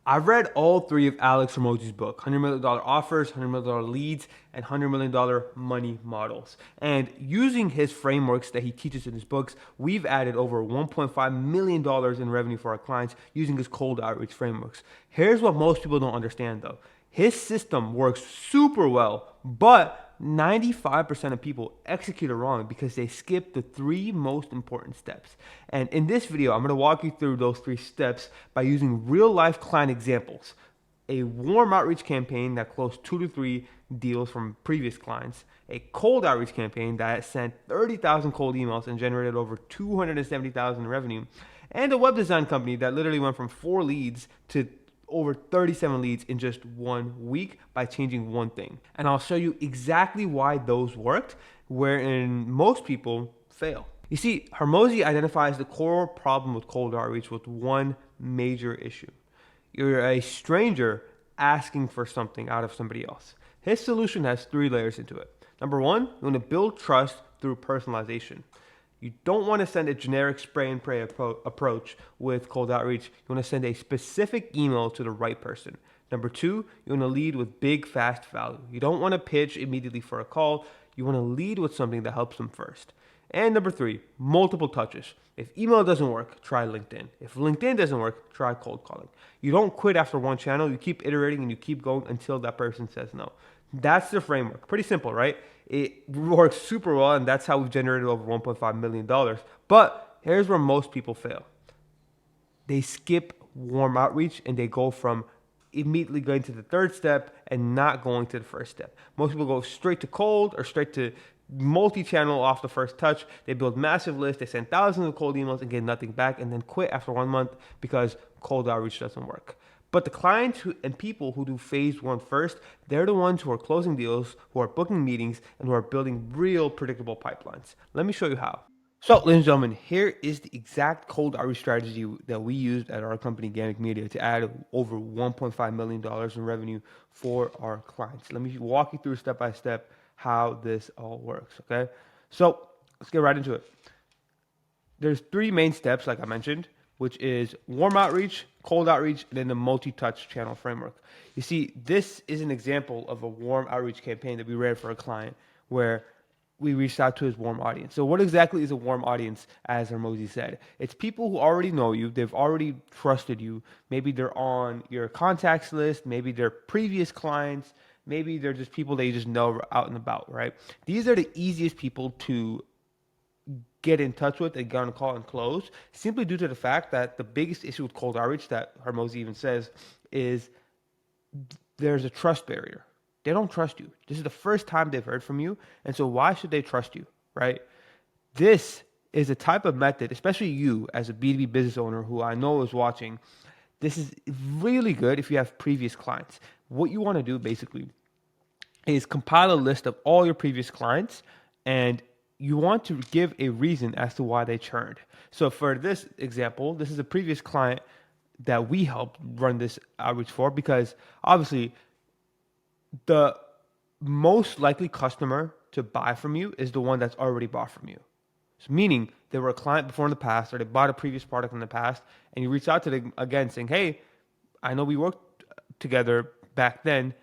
I've read all three of Alex Hormozi's book, $100 million offers, $100 million leads, and $100 million money models. And using his frameworks that he teaches in his books, we've added over $1.5 million in revenue for our clients using his cold outreach frameworks. Here's what most people don't understand though. His system works super well, but 95% of people execute it wrong because they skip the three most important steps. And in this video, I'm going to walk you through those three steps by using real life client examples. A warm outreach campaign that closed 2 to 3 deals from previous clients, a cold outreach campaign that sent 30,000 cold emails and generated over 270,000 in revenue, and a web design company that literally went from 4 leads to over 37 leads in just 1 week by changing one thing. And I'll show you exactly why those worked, wherein most people fail. You see, Hormozi identifies the core problem with cold outreach with one major issue. You're a stranger asking for something out of somebody else. His solution has 3 layers into it. Number 1, you want to build trust through personalization. You don't want to send a generic spray and pray approach with cold outreach. You want to send a specific email to the right person. Number 2, you want to lead with big, fast value. You don't want to pitch immediately for a call. You want to lead with something that helps them first. And number 3, multiple touches. If email doesn't work, try LinkedIn. If LinkedIn doesn't work, try cold calling. You don't quit after one channel. You keep iterating and you keep going until that person says no. That's the framework. Pretty simple, right? It works super well, and that's how we've generated over $1.5 million. But here's where most people fail. They skip warm outreach and they go from immediately going to the third step and not going to the first step. Most people go straight to cold or straight to multi-channel off the first touch. They build massive lists, they send thousands of cold emails and get nothing back, and then quit after 1 month because cold outreach doesn't work. But the clients and people who do phase 1 first, they're the ones who are closing deals, who are booking meetings, and who are building real predictable pipelines. Let me show you how. So, ladies and gentlemen, here is the exact cold outreach strategy that we used at our company, Gammic Media, to add over $1.5 million in revenue for our clients. Let me walk you through step by step how this all works, okay? So, let's get right into it. There's 3 main steps, like I mentioned, which is warm outreach, cold outreach, and then the multi-touch channel framework. You see, this is an example of a warm outreach campaign that we ran for a client where we reached out to his warm audience. So what exactly is a warm audience, as Hormozi said? It's people who already know you, they've already trusted you. Maybe they're on your contacts list, maybe they're previous clients, maybe they're just people that you just know out and about, right? These are the easiest people to get in touch with and get on a call and close, simply due to the fact that the biggest issue with cold outreach that Hormozi even says is there's a trust barrier. They don't trust you. This is the first time they've heard from you, and so why should they trust you, right? This is a type of method, especially you as a B2B business owner who I know is watching. This is really good if you have previous clients. What you want to do basically is compile a list of all your previous clients, and you want to give a reason as to why they churned. So for this example, this is a previous client that we helped run this outreach for, because obviously the most likely customer to buy from you is the one that's already bought from you. So meaning they were a client before in the past, or they bought a previous product in the past, and you reach out to them again saying, hey, I know we worked together back then.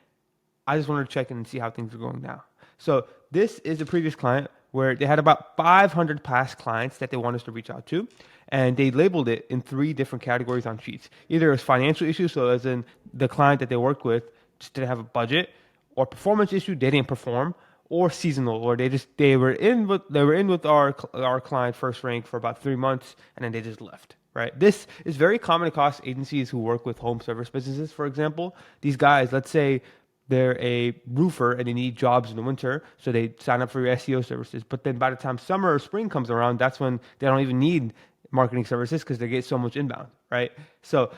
I just wanted to check in and see how things are going now. So this is a previous client where they had about 500 past clients that they want us to reach out to, and they labeled it in 3 different categories on sheets. Either as financial issues, so as in the client that they worked with just didn't have a budget, or performance issue, they didn't perform, or seasonal, or they were in with our client first rank for about 3 months and then they just left. Right? This is very common across agencies who work with home service businesses, for example. These guys, let's say they're a roofer and they need jobs in the winter, so they sign up for your SEO services. But then by the time summer or spring comes around, that's when they don't even need marketing services because they get so much inbound, right? So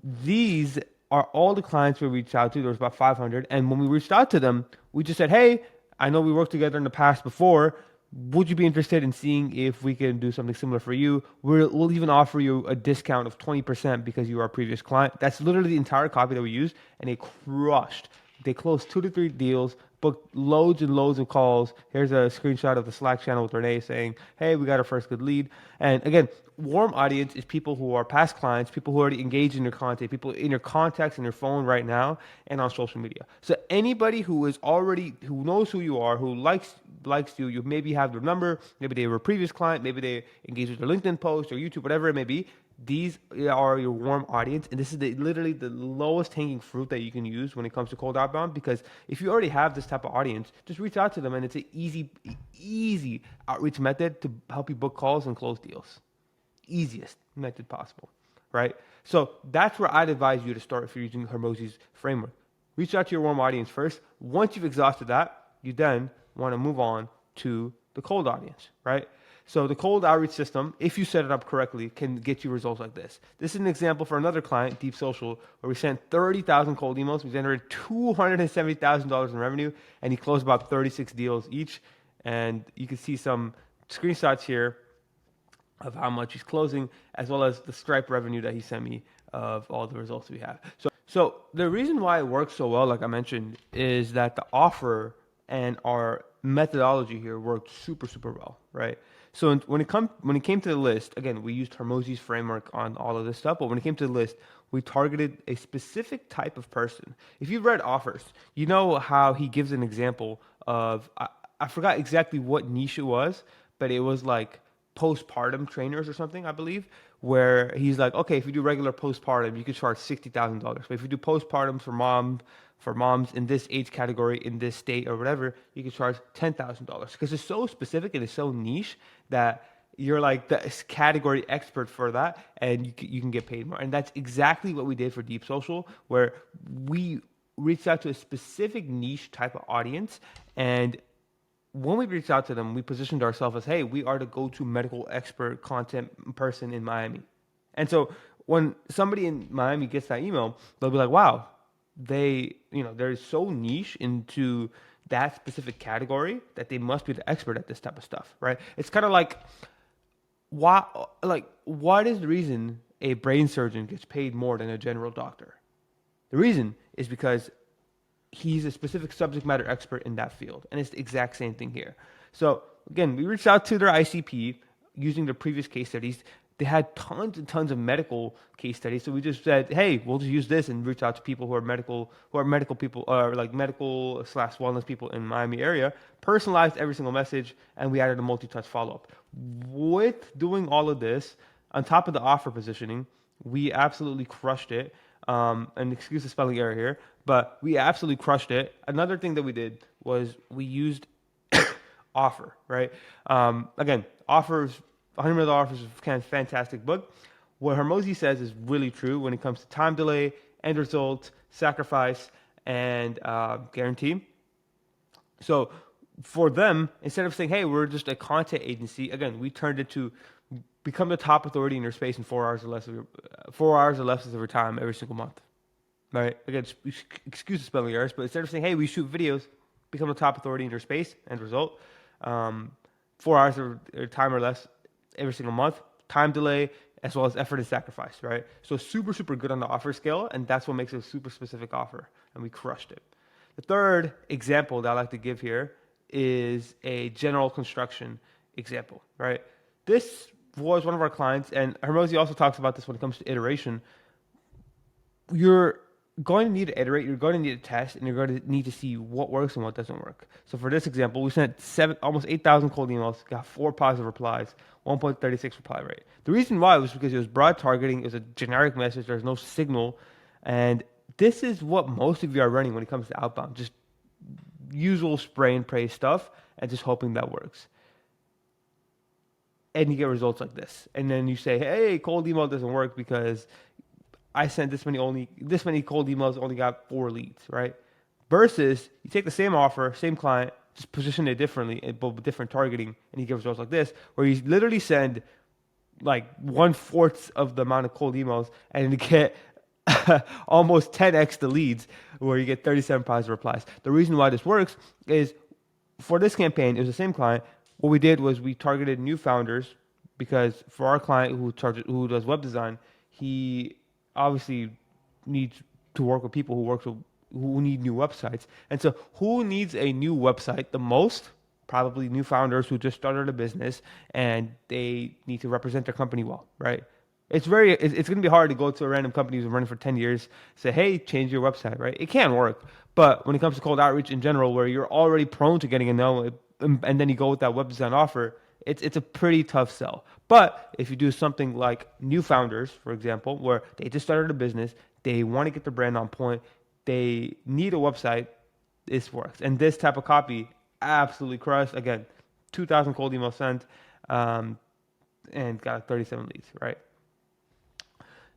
these are all the clients we reached out to. There was about 500. And when we reached out to them, we just said, hey, I know we worked together in the past before. Would you be interested in seeing if we can do something similar for you? We'll even offer you a discount of 20% because you are a previous client. That's literally the entire copy that we used, and they crushed. They closed 2 to 3 deals, booked loads and loads of calls. Here's a screenshot of the Slack channel with Renee saying, hey, we got our first good lead. And again, warm audience is people who are past clients, people who already engage in your content, people in your contacts in your phone right now and on social media. So anybody who is already, who knows who you are, who likes you, you maybe have their number, maybe they were a previous client, maybe they engaged with their LinkedIn post or YouTube, whatever it may be. These are your warm audience, and this is literally the lowest hanging fruit that you can use when it comes to cold outbound. Because if you already have this type of audience, just reach out to them, and it's an easy outreach method to help you book calls and close deals. Easiest method possible, right? So that's where I'd advise you to start if you're using Hormozi's framework. Reach out to your warm audience first. Once you've exhausted that, you then want to move on to the cold audience, right? So the cold outreach system, if you set it up correctly, can get you results like this. This is an example for another client, Deep Social, where we sent 30,000 cold emails. We generated $270,000 in revenue, and he closed about 36 deals each. And you can see some screenshots here of how much he's closing, as well as the Stripe revenue that he sent me of all the results we have. So the reason why it works so well, like I mentioned, is that the offer and our methodology here worked super, super well, right? So when it came to the list, again, we used Hormozi's framework on all of this stuff, but when it came to the list, we targeted a specific type of person. If you've read Offers, you know how he gives an example of, I forgot exactly what niche it was, but it was like postpartum trainers or something, I believe, where he's like, okay, if you do regular postpartum, you could charge $60,000. But if you do postpartum for moms in this age category, in this state or whatever, you can charge $10,000 because it's so specific and it's so niche that you're like the category expert for that, and you can get paid more. And that's exactly what we did for Deep Social, where we reached out to a specific niche type of audience, and when we reached out to them, we positioned ourselves as, hey, we are the go-to medical expert content person in Miami. And so when somebody in Miami gets that email, they'll be like, wow, they're so niche into that specific category that they must be the expert at this type of stuff, right? It's kind of like, what is the reason a brain surgeon gets paid more than a general doctor? The reason is because he's a specific subject matter expert in that field. And it's the exact same thing here. So again, we reached out to their ICP using their previous case studies. They had tons and tons of medical case studies. So we just said, hey, we'll just use this and reach out to people who are medical people, or like medical/wellness people in Miami area, personalized every single message, and we added a multi-touch follow-up. With doing all of this, on top of the offer positioning, we absolutely crushed it. And excuse the spelling error here, but we absolutely crushed it. Another thing that we did was we used Offer, right? Again, Offers, $100 million Offers is a fantastic book. What Hormozi says is really true when it comes to time delay, end result, sacrifice, and guarantee. So for them, instead of saying, hey, we're just a content agency, again, we turned it to become the top authority in your space in 4 hours or less of your time every single month, right? Again, excuse the spelling errors, but instead of saying, hey, we shoot videos, become the top authority in your space, end result, 4 hours of your time or less every single month, time delay, as well as effort and sacrifice, right? So super, super good on the offer scale, and that's what makes it a super specific offer, and we crushed it. The third example that I like to give here is a general construction example, right? This was one of our clients, and Hormozi also talks about this when it comes to iteration. You're going to need to iterate, you're going to need to test, and you're going to need to see what works and what doesn't work. So for this example, we sent almost 8,000 cold emails, got 4 positive replies, 1.36 reply rate. The reason why was because it was broad targeting, it was a generic message, there's no signal, and this is what most of you are running when it comes to outbound, just usual spray and pray stuff, and just hoping that works. And you get results like this. And then you say, hey, cold email doesn't work because I sent this many cold emails, only got 4 leads, right? Versus you take the same offer, same client, just position it differently, but with different targeting, and you get results like this, where you literally send like 1/4 of the amount of cold emails and you get almost 10x the leads, where you get 37 positive replies. The reason why this works is for this campaign, it was the same client. What we did was we targeted new founders, because for our client who does web design, he obviously needs to work with people who who need new websites. And so who needs a new website the most? Probably new founders who just started a business and they need to represent their company well, right? It's going to be hard to go to a random company who's been running for 10 years, say, hey, change your website, right? It can work. But when it comes to cold outreach in general, where you're already prone to getting a no, and then you go with that web design offer, it's a pretty tough sell. But if you do something like new founders, for example, where they just started a business, they want to get their brand on point, they need a website, this works. And this type of copy absolutely crushed. Again, 2,000 cold emails sent, and got 37 leads, right?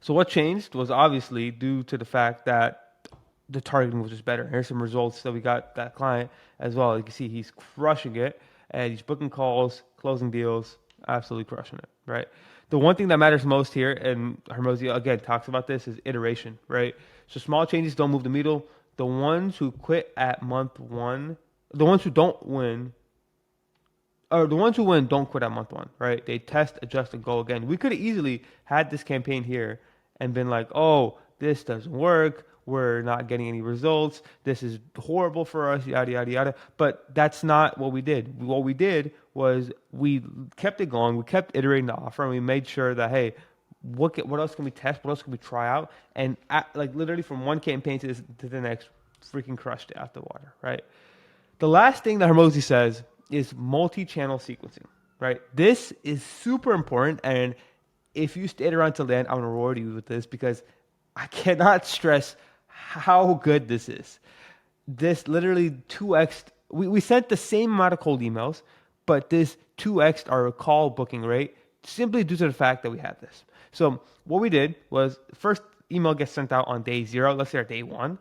So what changed was obviously due to the fact that the targeting was just better. Here's some results that we got that client as well. You can see he's crushing it, and he's booking calls, closing deals, absolutely crushing it, right? The one thing that matters most here, and Hormozi again talks about this, is iteration, right? So small changes don't move the needle. The ones who quit at month one, the ones who don't win, or the ones who win don't quit at month one, right? They test, adjust, and go again. We could have easily had this campaign here and been like, oh, this doesn't work. We're not getting any results. This is horrible for us, yada, yada, yada. But that's not what we did. What we did was we kept it going. We kept iterating the offer, and we made sure that, hey, what else can we test? What else can we try out? And like literally from one campaign to the next, freaking crushed it out the water, right? The last thing that Hormozi says is multi-channel sequencing, right? This is super important, and if you stayed around till the end, I'm gonna reward you with this because I cannot stress how good this is. This literally 2x. We sent the same amount of cold emails, but this 2x our call booking rate simply due to the fact that we had this. So what we did was first email gets sent out on day 0, let's say our day 1,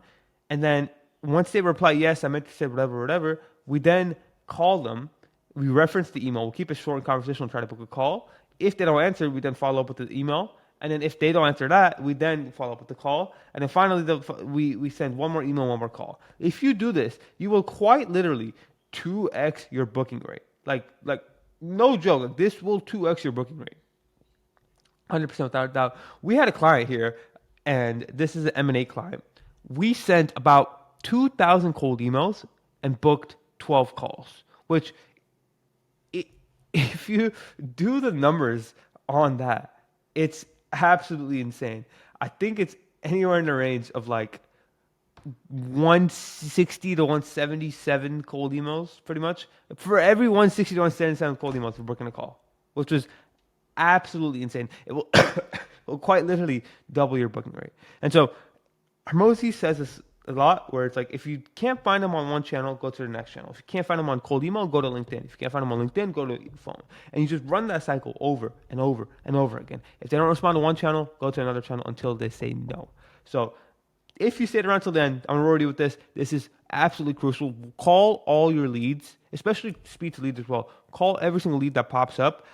and then once they reply yes, I meant to say whatever, we then call them. We reference the email. We'll keep it short and conversational and try to book a call. If they don't answer, we then follow up with the email. And then if they don't answer that, we then follow up with the call. And then finally, we send one more email, one more call. If you do this, you will quite literally 2x your booking rate. Like no joke. Like, this will 2x your booking rate. 100% without a doubt. We had a client here, and this is an M&A client. We sent about 2,000 cold emails and booked 12 calls, which if you do the numbers on that, it's absolutely insane. I think it's anywhere in the range of like 160 to 177 cold emails, pretty much. For every 160 to 177 cold emails, we're booking a call, which was absolutely insane. It will, it will quite literally double your booking rate. And so Hormozi says this a lot, where it's like, if you can't find them on one channel, go to the next channel. If you can't find them on cold email, go to LinkedIn. If you can't find them on LinkedIn, go to your phone. And you just run that cycle over and over and over again. If they don't respond to one channel, go to another channel until they say no. So if you stayed around till then, I'm already with this. This is absolutely crucial. Call all your leads, especially speed to leads as well. Call every single lead that pops up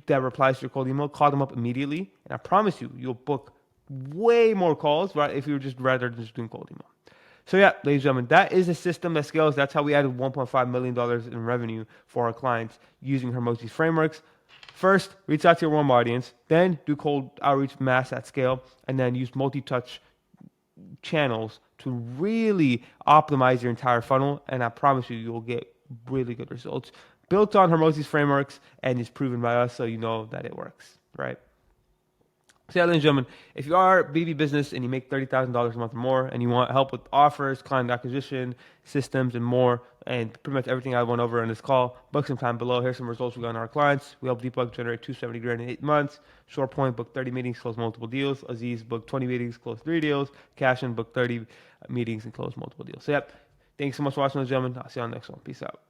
that replies to your cold email. Call them up immediately. And I promise you, you'll book way more calls, right? If you were just rather than just doing cold email. So yeah, ladies and gentlemen, that is a system that scales. That's how we added $1.5 million in revenue for our clients using Hormozi's frameworks. First, reach out to your warm audience, then do cold outreach mass at scale, and then use multi-touch channels to really optimize your entire funnel. And I promise you, you'll get really good results. Built on Hormozi's frameworks and is proven by us, so you know that it works, right? So yeah, ladies and gentlemen, if you are a B2B business and you make $30,000 a month or more and you want help with offers, client acquisition, systems, and more, and pretty much everything I went over in this call, book some time below. Here's some results we got on our clients. We help Deepak generate $270,000 in 8 months. Short Point booked 30 meetings, closed multiple deals. Aziz booked 20 meetings, closed 3 deals. Cashin booked 30 meetings and closed multiple deals. So yeah, thanks so much for watching, ladies and gentlemen. I'll see you on the next one. Peace out.